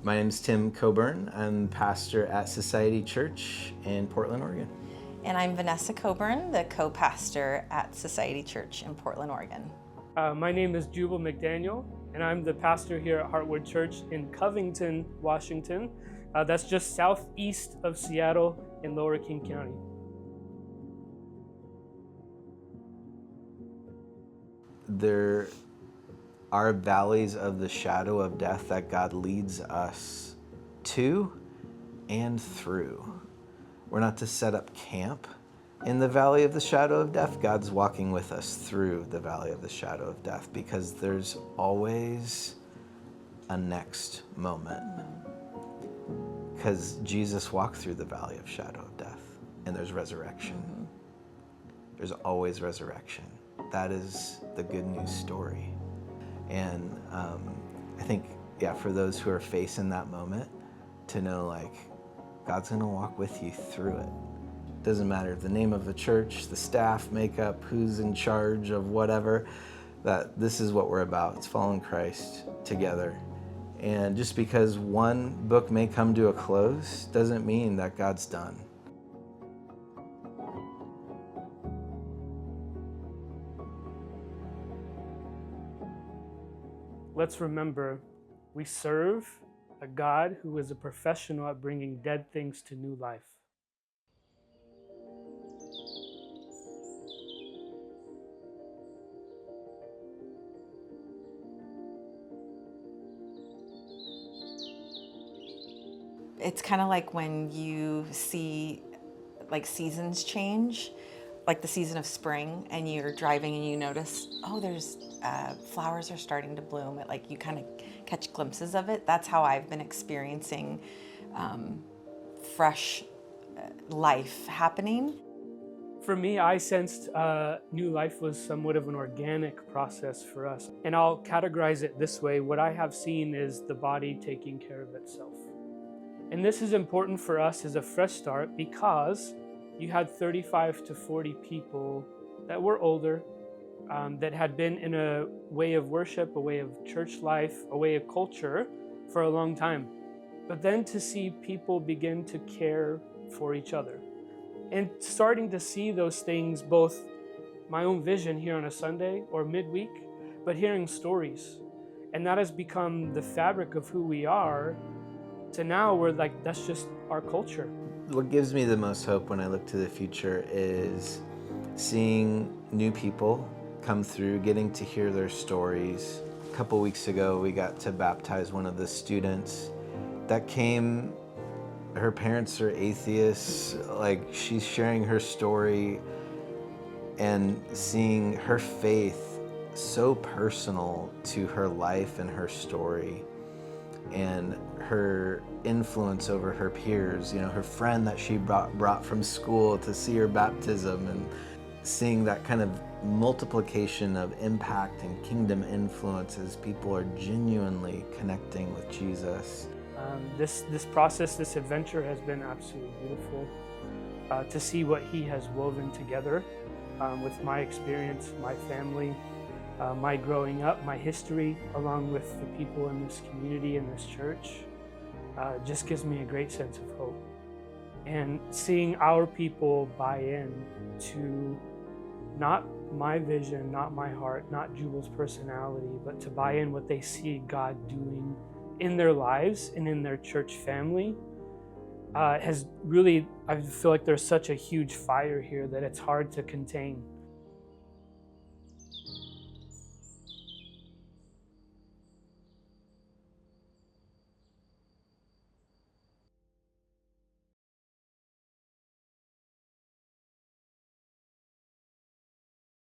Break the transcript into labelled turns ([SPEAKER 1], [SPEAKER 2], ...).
[SPEAKER 1] My name is Tim Coburn. I'm pastor at Society Church in Portland, Oregon.
[SPEAKER 2] And I'm Vanessa Coburn, the co-pastor at Society Church in Portland, Oregon.
[SPEAKER 3] My name is Jubal McDaniel, and I'm the pastor here at Heartwood Church in Covington, Washington. That's just southeast of Seattle in Lower King County.
[SPEAKER 1] There are valleys of the shadow of death that God leads us to and through. We're not to set up camp in the valley of the shadow of death. God's walking with us through the valley of the shadow of death because there's always a next moment. Because Jesus walked through the valley of shadow of death and there's resurrection. There's always resurrection. That is the good news story. And I think, for those who are facing that moment, to know God's gonna walk with you through it. Doesn't matter the name of the church, the staff, makeup, who's in charge of whatever, that this is what we're about. It's following Christ together. And just because one book may come to a close doesn't mean that God's done.
[SPEAKER 3] Let's remember, we serve a God who is a professional at bringing dead things to new life.
[SPEAKER 2] It's kind of like when you see seasons change, like the season of spring, and you're driving and you notice, there's flowers are starting to bloom. You kind of catch glimpses of it. That's how I've been experiencing fresh life happening.
[SPEAKER 3] For me, I sensed new life was somewhat of an organic process for us. And I'll categorize it this way. What I have seen is the body taking care of itself. And this is important for us as a fresh start because you had 35 to 40 people that were older, that had been in a way of worship, a way of church life, a way of culture for a long time. But then to see people begin to care for each other and starting to see those things, both my own vision here on a Sunday or midweek, but hearing stories. And that has become the fabric of who we are. To now we're that's just our culture.
[SPEAKER 1] What gives me the most hope when I look to the future is seeing new people come through, getting to hear their stories. A couple weeks ago, we got to baptize one of the students that came. Her parents are atheists. She's sharing her story and seeing her faith so personal to her life and her story, and her influence over her peers, her friend that she brought from school to see her baptism, and seeing that kind of multiplication of impact and kingdom influence as people are genuinely connecting with Jesus.
[SPEAKER 3] This process, this adventure has been absolutely beautiful. To see what he has woven together with my experience, my family, my growing up, my history, along with the people in this community, in this church, just gives me a great sense of hope. And seeing our people buy in to not my vision, not my heart, not Jubal's personality, but to buy in what they see God doing in their lives and in their church family, has really, I feel like there's such a huge fire here that it's hard to contain.